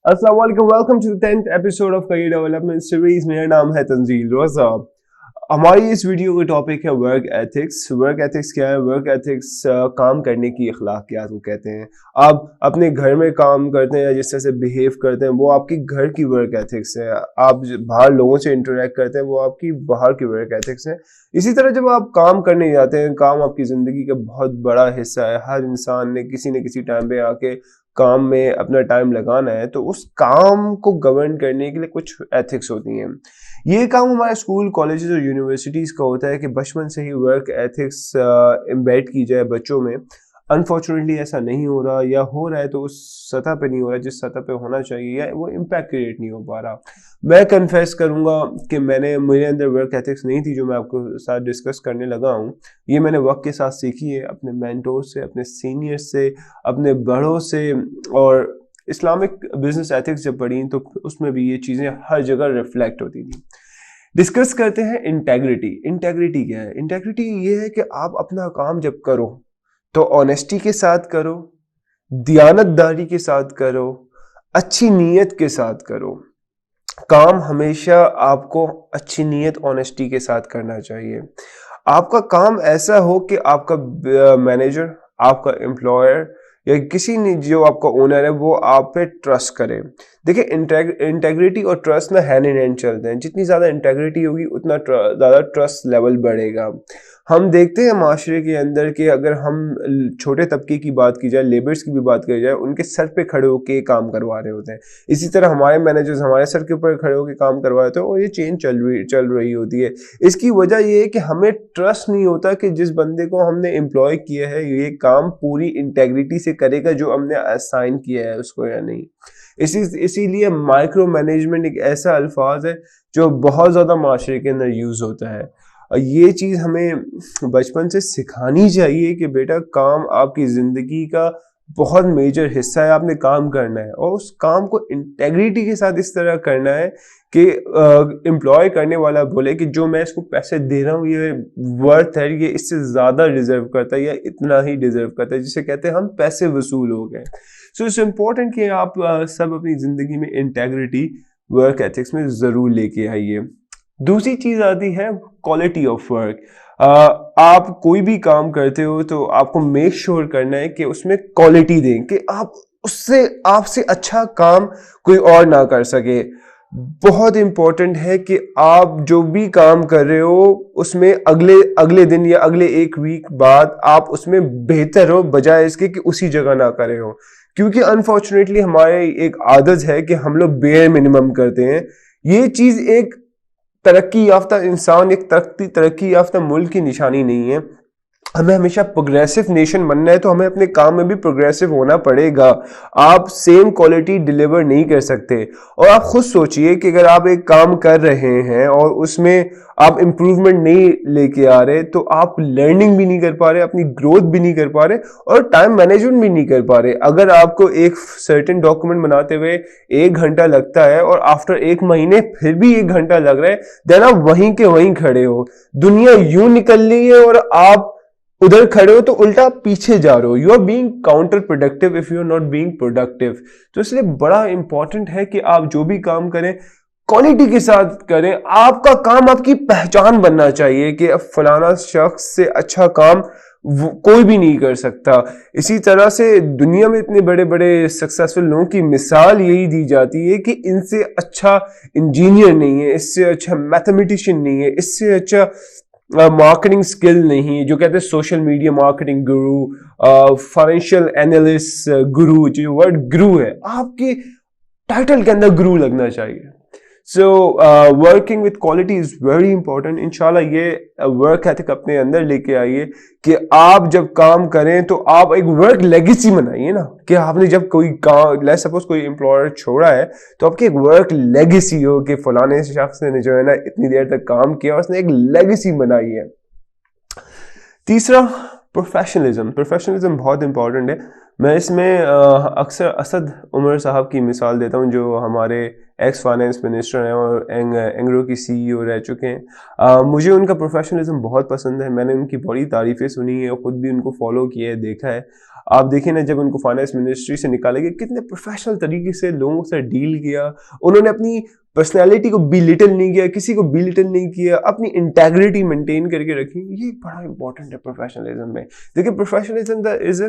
अस्सलाम वालेकुम, welcome to the 10th episode of career development series. मेरा नाम है तंजील रोजा। हमारी इस वीडियो का टॉपिक है वर्क एथिक्स। वर्क एथिक्स क्या है? वर्क एथिक्स काम करने की अखलाकियात को कहते हैं। आप अपने घर में काम करते हैं या जिस तरह से बिहेव करते हैं वो आपकी घर की वर्क एथिक्स है। आप बाहर लोगों से इंटरेक्ट करते हैं वो आपकी बाहर की वर्क एथिक्स है। इसी तरह जब आप काम करने जाते हैं, काम आपकी ज़िंदगी का बहुत बड़ा हिस्सा है। हर इंसान ने किसी न किसी टाइम पे आके काम में अपना टाइम लगाना है, तो उस काम को गवर्न करने के लिए कुछ एथिक्स होती हैं। ये काम हमारे स्कूल, कॉलेजेस और यूनिवर्सिटीज़ का होता है कि बचपन से ही वर्क एथिक्स एम्बेड की जाए बच्चों में। अनफॉर्चुनेटली ऐसा नहीं हो रहा, या हो रहा है तो उस सतह पे नहीं हो रहा जिस सतह पे होना चाहिए, या वो इम्पैक्ट क्रिएट नहीं हो पा रहा। मैं कन्फेस करूंगा कि मेरे अंदर वर्क एथिक्स नहीं थी जो मैं आपको साथ डिस्कस करने लगा हूँ। ये मैंने वक्त के साथ सीखी है, अपने मेंटोर से, अपने सीनियर से, अपने बड़ों से। और इस्लामिक बिजनेस एथिक्स जब पढ़ी तो उसमें भी ये चीज़ें हर जगह रिफ्लेक्ट होती थी। डिस्कस करते हैं इंटेग्रिटी। इंटेग्रिटी क्या है? इंटेग्रिटी ये है कि आप अपना काम जब करो तो ऑनेस्टी के साथ करो, दियानतदारी के साथ करो, अच्छी नीयत के साथ करो। काम हमेशा आपको अच्छी नीयत, ऑनेस्टी के साथ करना चाहिए। आपका काम ऐसा हो कि आपका मैनेजर, आपका एम्प्लॉयर या किसी ने जो आपका ओनर है वो आप पे ट्रस्ट करे। देखिए, इंटेग्रिटी और ट्रस्ट ना हैंड इन हैंड चलते हैं। जितनी ज़्यादा इंटेग्रिटी होगी उतना ज़्यादा ट्रस्ट लेवल बढ़ेगा। हम देखते हैं माशरे के अंदर कि अगर हम छोटे तबके की बात की जाए, लेबर्स की भी बात की जाए, उनके सर पे खड़े होकर काम करवा रहे होते हैं। इसी तरह हमारे मैनेजर्स हमारे सर के ऊपर खड़े होकर काम करवा रहे होते हैं और ये चेंज चल रही होती है। इसकी वजह ये है कि हमें ट्रस्ट नहीं होता कि जिस बंदे को हमने एम्प्लॉय किया है ये काम पूरी इंटेग्रिटी से करेगा जो हमने असाइन किया है उसको, या नहीं। इसीलिए माइक्रो मैनेजमेंट एक ऐसा अल्फाज है जो बहुत ज़्यादा माशरे के अंदर यूज़ होता है। ये चीज़ हमें बचपन से सिखानी चाहिए कि बेटा, काम आपकी ज़िंदगी का बहुत मेजर हिस्सा है, आपने काम करना है और उस काम को इंटेग्रिटी के साथ इस तरह करना है कि एम्प्लॉय करने वाला बोले कि जो मैं इसको पैसे दे रहा हूँ ये वर्थ है, ये इससे ज़्यादा डिजर्व करता है या इतना ही डिजर्व करता है, जिसे कहते हैं हम पैसे वसूल हो गए। सो इट्स इम्पोर्टेंट कि आप सब अपनी ज़िंदगी में इंटेग्रिटी वर्क एथिक्स में ज़रूर लेके आइए। दूसरी चीज़ आती है क्वालिटी ऑफ वर्क। आप कोई भी काम करते हो तो आपको मेक श्योर करना है कि उसमें क्वालिटी दें, कि आप उससे आपसे अच्छा काम कोई और ना कर सके। बहुत इंपॉर्टेंट है कि आप जो भी काम कर रहे हो उसमें अगले अगले दिन या अगले एक वीक बाद आप उसमें बेहतर हो, बजाय इसके कि उसी जगह ना करे हो। क्योंकि अनफॉर्चुनेटली हमारे एक आदत है कि हम लोग बेयर मिनिमम करते हैं। ये चीज़ एक तरक्की याफ्ता इंसान, एक तरक्की याफ्ता मुल्क की निशानी नहीं है। हमें हमेशा प्रोग्रेसिव नेशन बनना है तो हमें अपने काम में भी प्रोग्रेसिव होना पड़ेगा। आप सेम क्वालिटी डिलीवर नहीं कर सकते। और आप खुद सोचिए कि अगर आप एक काम कर रहे हैं और उसमें आप इम्प्रूवमेंट नहीं लेके आ रहे तो आप लर्निंग भी नहीं कर पा रहे, अपनी ग्रोथ भी नहीं कर पा रहे और टाइम मैनेजमेंट भी नहीं कर पा रहे। अगर आपको एक सर्टेन डॉक्यूमेंट बनाते हुए 1 घंटा लगता है और आफ्टर 1 महीने फिर भी 1 घंटा लग रहा है, देन आप वहीं के वहीं खड़े हो। दुनिया यूं निकल रही है और आप उधर खड़े हो तो उल्टा पीछे जा रहे हो। You are being counter productive if you are not being productive. तो इसलिए बड़ा इंपॉर्टेंट है कि आप जो भी काम करें क्वालिटी के साथ करें। आपका काम आपकी पहचान बनना चाहिए कि फलाना शख्स से अच्छा काम कोई भी नहीं कर सकता। इसी तरह से दुनिया में इतने बड़े बड़े सक्सेसफुल लोगों की मिसाल यही दी जाती है कि इनसे अच्छा इंजीनियर नहीं है, इससे अच्छा मैथमेटिशियन नहीं है, इससे अच्छा मार्केटिंग स्किल नहीं है। जो कहते हैं सोशल मीडिया मार्केटिंग गुरु, फाइनेंशियल एनालिस्ट गुरु, जो वर्ड गुरु है आपके टाइटल के अंदर गुरु लगना चाहिए। So working with quality is very important. इंशाल्लाह ये वर्क एथिक अपने अंदर लेके आइए कि आप जब काम करें तो आप एक वर्क लेगेसी बनाइए ना, कि आपने जब कोई काम, लेट्स सपोज कोई एम्प्लॉयर छोड़ा है तो आपकी एक वर्क लेगेसी हो कि फलाने शख्स ने जो है ना इतनी देर तक काम किया, उसने एक लेगेसी बनाई है। तीसरा, प्रोफेशनलिज्म। प्रोफेशनलिज्म बहुत इंपॉर्टेंट है। मैं इसमें अक्सर असद उमर साहब की मिसाल देता हूं, जो हमारे एक्स फाइनेंस मिनिस्टर हैं और एंग्रो की सीईओ रह चुके हैं। मुझे उनका प्रोफेशनलिज्म बहुत पसंद है। मैंने उनकी बड़ी तारीफ़ें सुनी है और ख़ुद भी उनको फॉलो किया है, देखा है। आप देखें ना, जब उनको फाइनेंस मिनिस्ट्री से निकाला गया, कितने प्रोफेशनल तरीके से लोगों से डील किया, उन्होंने अपनी पर्सनैलिटी को बिलिटल नहीं किया, किसी को बिलिटल नहीं किया, अपनी इंटेग्रिटी मेंटेन करके रखी। ये बड़ा इंपॉर्टेंट है प्रोफेशनलिज्म में। देखिए, professionalism is a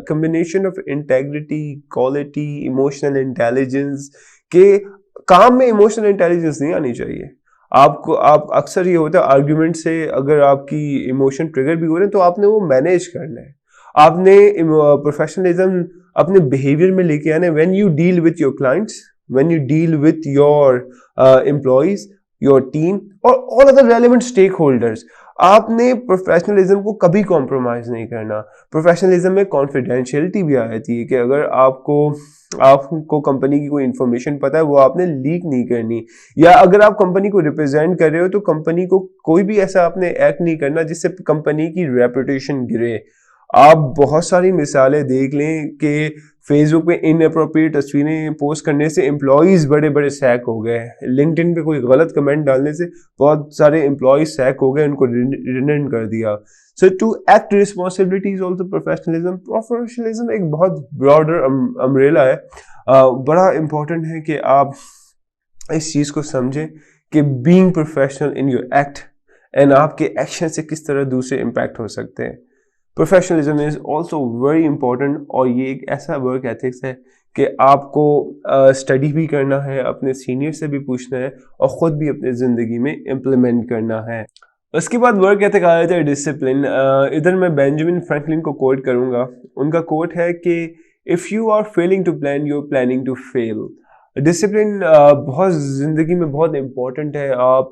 combination of integrity, quality, emotional intelligence. के काम में इमोशनल इंटेलिजेंस नहीं आनी चाहिए आपको। आप अक्सर ये होता है आर्ग्यूमेंट से अगर आपकी इमोशन ट्रिगर भी हो रहे हैं तो आपने वो मैनेज करना है। आपने प्रोफेशनलिज्म अपने बिहेवियर में लेके आना है। When you deal with your clients, when you deal with your employees, your team और all other relevant stakeholders, आपने प्रोफेशनलिज्म को कभी कॉम्प्रोमाइज नहीं करना। प्रोफेशनलिज्म में कॉन्फिडेंशियलिटी भी आ जाती है कि अगर आपको कंपनी की कोई इंफॉर्मेशन पता है वो आपने लीक नहीं करनी, या अगर आप कंपनी को रिप्रेजेंट कर रहे हो तो कंपनी को कोई भी ऐसा आपने एक्ट नहीं करना जिससे कंपनी की रेपुटेशन गिरे। आप बहुत सारी मिसालें देख लें कि फेसबुक पे इनअप्रोप्रिएट तस्वीरें पोस्ट करने से एम्प्लॉयज़ बड़े बड़े सैक हो गए। लिंक्डइन पे कोई गलत कमेंट डालने से बहुत सारे एम्प्लॉयज़ सैक हो गए, उनको रिडेंड कर दिया। So to act responsibility is also professionalism. Professionalism एक बहुत ब्रॉडर अम्ब्रेला है। बड़ा इंपॉर्टेंट है कि आप इस चीज़ को समझें कि being professional in your act and आपके एक्शन से किस तरह दूसरे इम्पैक्ट हो सकते हैं। Professionalism is also very important, और ये एक ऐसा वर्क एथिक्स है कि आपको स्टडी भी करना है, अपने सीनियर से भी पूछना है और ख़ुद भी अपनी ज़िंदगी में इम्प्लीमेंट करना है। उसके बाद वर्क एथिक आ जाता है डिसिप्लिन। इधर मैं बेंजामिन फ्रैंकलिन को कोट करूँगा। उनका कोट है कि if you are failing to plan, you are planning to fail. Discipline बहुत ज़िंदगी में बहुत इंपॉर्टेंट है। आप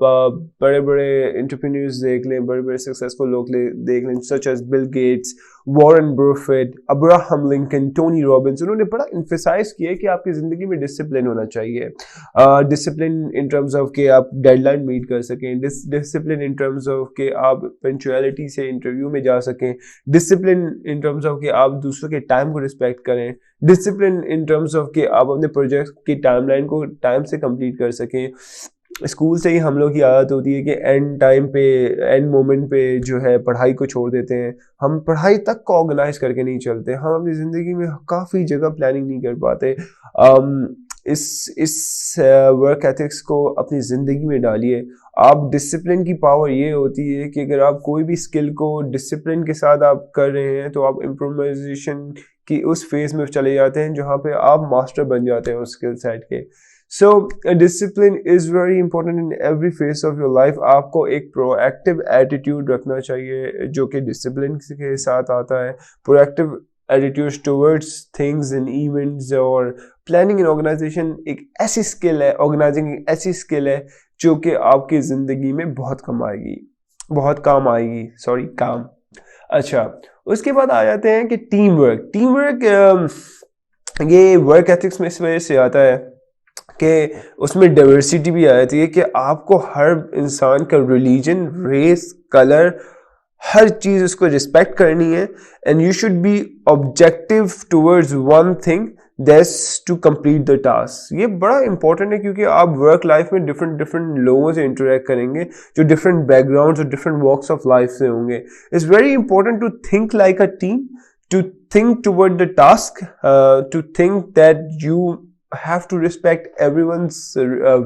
बड़े बड़े एंटरप्रेन्योर्स देख लें, बड़े बड़े सक्सेसफुल लोग देख लें, such as Bill Gates, Warren Buffett, Abraham Lincoln, Tony Robbins. उन्होंने बड़ा इम्फेसाइज किया कि आपकी ज़िंदगी में डिसिप्लिन होना चाहिए। डिसिप्लिन इन टर्म्स ऑफ कि आप डेडलाइन मीट कर सकें, डिसिप्लिन इन टर्म्स ऑफ कि आप पंक्चुअलिटी से इंटरव्यू में जा सकें, डिसिप्लिन इन टर्म्स ऑफ कि आप दूसरों के टाइम को रिस्पेक्ट करें, डिसिप्लिन इन टर्म्स ऑफ कि आप अपने प्रोजेक्ट की टाइमलाइन को टाइम से कंप्लीट कर सकें। स्कूल से ही हम लोग की आदत होती है कि एंड टाइम पे, एंड मोमेंट पे जो है पढ़ाई को छोड़ देते हैं। हम पढ़ाई तक को ऑर्गेनाइज करके नहीं चलते। हम अपनी ज़िंदगी में काफ़ी जगह प्लानिंग नहीं कर पाते। इस वर्क एथिक्स को अपनी ज़िंदगी में डालिए। आप डिसिप्लिन की पावर ये होती है कि अगर आप कोई भी स्किल को डिसिप्लिन के साथ आप कर रहे हैं तो आप इम्प्रोवाइजेशन की उस फेज में चले जाते हैं जहाँ पे आप मास्टर बन जाते हैं उस स्किल सेट के। So discipline is very important in every phase of your life. आपको एक प्रोएक्टिव एटीट्यूड रखना चाहिए जो कि डिसिप्लिन के साथ आता है। Proactive attitude towards things in events और प्लानिंग इन ऑर्गेनाइजेशन एक ऐसी स्किल है, ऑर्गेनाइजिंग एक ऐसी स्किल है जो कि आपकी ज़िंदगी में बहुत काम आएगी। काम। अच्छा, उसके बाद आ जाते हैं कि टीम वर्क। ये वर्क एथिक्स में इस वजह से आता है कि उसमें डाइवर्सिटी भी आ जाती है कि आपको हर इंसान का रिलीजन, रेस, कलर, हर चीज़ उसको रिस्पेक्ट करनी है। And you should be objective towards one thing, that's to complete the task. ये बड़ा इंपॉर्टेंट है क्योंकि आप वर्क लाइफ में डिफरेंट लोगों से इंटरेक्ट करेंगे जो डिफरेंट बैकग्राउंड्स और डिफरेंट वॉक्स ऑफ लाइफ से होंगे। It's very important to think like a team, to think toward the task, to think that you have to respect everyone's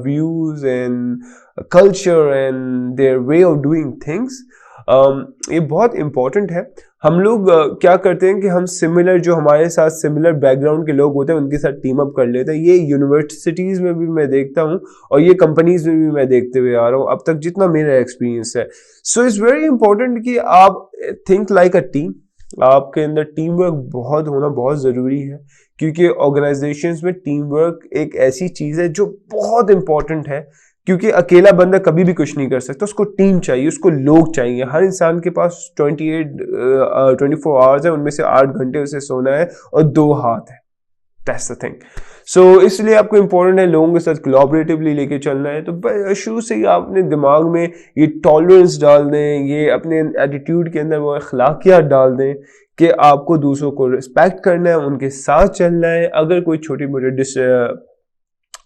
views and culture and their way of doing things. ये बहुत important है। हम लोग क्या करते हैं कि हम सिमिलर, जो हमारे साथ सिमिलर बैकग्राउंड के लोग होते हैं उनके साथ टीम अप कर लेते हैं। ये यूनिवर्सिटीज़ में भी मैं देखता हूँ और ये कंपनीज में भी मैं देखते हुए आ रहा हूँ अब तक जितना मेरा एक्सपीरियंस है। सो इट्स वेरी इंपॉर्टेंट कि आप थिंक लाइक अ टीम। आपके अंदर टीम वर्क होना बहुत ज़रूरी है क्योंकि ऑर्गेनाइजेशंस में टीम वर्क एक ऐसी चीज़ है जो बहुत इंपॉर्टेंट है, क्योंकि अकेला बंदा कभी भी कुछ नहीं कर सकता। उसको टीम चाहिए, उसको लोग चाहिए। हर इंसान के पास 24 आवर्स है, उनमें से 8 घंटे उसे सोना है और 2 हाथ है। That's the thing. सो इसलिए आपको इंपॉर्टेंट है लोगों के साथ कोलैबोरेटिवली लेके चलना है। तो शुरू से ही आप अपने दिमाग में ये टॉलरेंस डाल दें, ये अपने एटीट्यूड के अंदर वो अखलाकियात डाल दें कि आपको दूसरों को रिस्पेक्ट करना है, उनके साथ चलना है। अगर कोई छोटी मोटी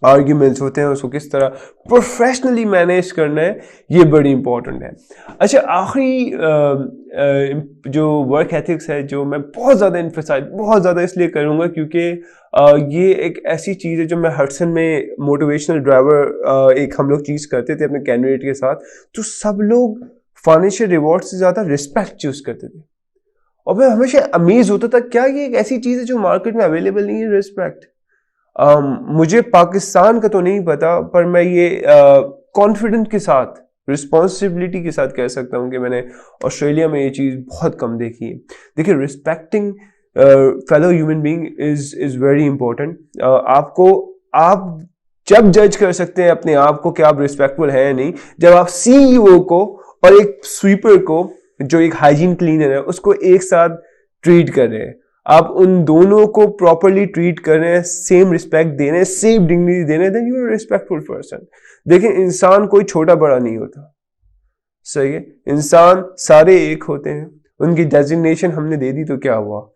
आर्ग्यूमेंट्स होते हैं उसको किस तरह प्रोफेशनली मैनेज करना है, ये बड़ी इंपॉर्टेंट है। अच्छा, आखिरी जो वर्क एथिक्स है जो मैं बहुत ज़्यादा इसलिए करूँगा क्योंकि ये एक ऐसी चीज़ है जो मैं हडसन में मोटिवेशनल ड्राइवर एक हम लोग चीज़ करते थे अपने कैंडिडेट के साथ, तो सब लोग फाइनेंशियल रिवॉर्ड से ज़्यादा रिस्पेक्ट चूज करते थे। और मैं हमेशा अमेज होता था, क्या ये एक ऐसी चीज़ है जो मार्केट में अवेलेबल नहीं है, रिस्पेक्ट। मुझे पाकिस्तान का तो नहीं पता, पर मैं ये कॉन्फिडेंट के साथ, रिस्पॉन्सिबिलिटी के साथ कह सकता हूँ कि मैंने ऑस्ट्रेलिया में ये चीज़ बहुत कम देखी है। देखिए, respecting fellow human being is very important. आप जब जज कर सकते हैं अपने आप को कि आप रिस्पेक्टफुल हैं या नहीं, जब आप सीईओ को और एक स्वीपर को, जो एक हाइजीन क्लीनर है, उसको एक साथ ट्रीट कर रहे हैं, आप उन दोनों को प्रॉपरली ट्रीट कर रहे हैं, सेम रिस्पेक्ट दे रहे हैं, सेम डिग्निटी दे रहे हैं, then you are respectful person. देखिए, इंसान कोई छोटा बड़ा नहीं होता, सही है, इंसान सारे एक होते हैं। उनकी डेजिग्नेशन हमने दे दी तो क्या हुआ?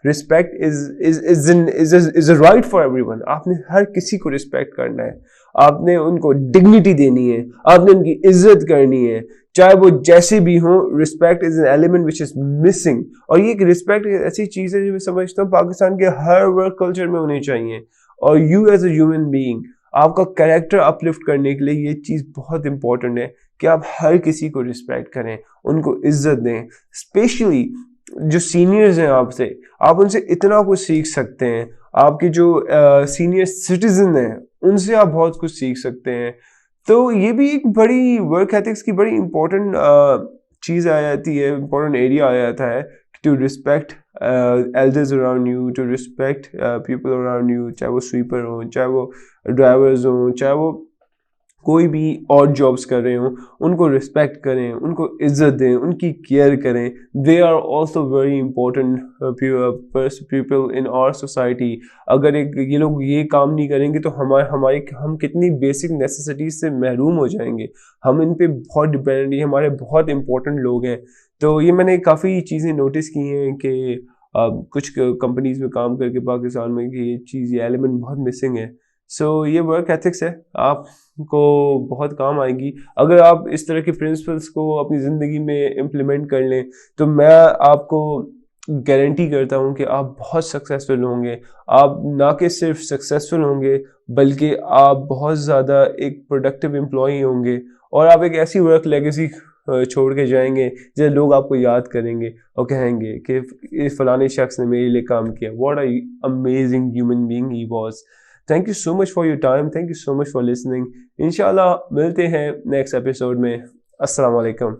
Respect is a right for everyone. आपने हर किसी को रिस्पेक्ट करना है, आपने उनको डिग्निटी देनी है, आपने उनकी इज्जत करनी है, चाहे वो जैसे भी हो। Respect is an element which is missing, और ये रिस्पेक्ट ऐसी चीज है जो मैं समझता हूँ पाकिस्तान के हर वर्क कल्चर में होनी चाहिए। और you as a human being, आपका कैरेक्टर अपलिफ्ट करने के लिए ये चीज बहुत इंपॉर्टेंट है कि आप हर किसी को रिस्पेक्ट करें, उनको इज्जत दें। स्पेशली जो सीनियर्स हैं आपसे, आप उनसे इतना कुछ सीख सकते हैं। आपके जो सीनियर सिटीजन हैं उनसे आप बहुत कुछ सीख सकते हैं। तो ये भी एक बड़ी वर्क एथिक्स की बड़ी इंपॉर्टेंट चीज़ आ जाती है, इंपॉर्टेंट एरिया आ जाता है, to respect elders around you, to respect people around you, चाहे वो स्वीपर हो, चाहे वो ड्राइवर्स हों, चाहे वो कोई भी और जॉब्स कर रहे हों, उनको रिस्पेक्ट करें, उनको इज्जत दें, उनकी केयर करें। They are also very important people in our society. अगर ये लोग ये काम नहीं करेंगे तो हम कितनी बेसिक नेसेसिटीज से महरूम हो जाएंगे। हम इन पे बहुत डिपेंडेंट, ये हमारे बहुत इंपॉर्टेंट लोग हैं। तो ये मैंने काफ़ी चीज़ें नोटिस की हैं कि कुछ कंपनीज में काम करके पाकिस्तान में कि ये चीज़, ये एलिमेंट बहुत मिसिंग है। सो ये वर्क एथिक्स है, आपको बहुत काम आएगी अगर आप इस तरह के प्रिंसिपल्स को अपनी ज़िंदगी में इम्प्लीमेंट कर लें। तो मैं आपको गारंटी करता हूँ कि आप बहुत सक्सेसफुल होंगे। आप ना कि सिर्फ सक्सेसफुल होंगे, बल्कि आप बहुत ज़्यादा एक प्रोडक्टिव एम्प्लॉई होंगे, और आप एक ऐसी वर्क लेगेसी छोड़ के जाएंगे जब लोग आपको याद करेंगे और कहेंगे कि इस फलाने शख्स ने मेरे लिए काम किया, what a amazing human being he was. Thank you so much for your time, thank you so much for listening. इंशाल्लाह मिलते हैं नेक्स्ट एपिसोड में। अस्सलाम वालेकुम।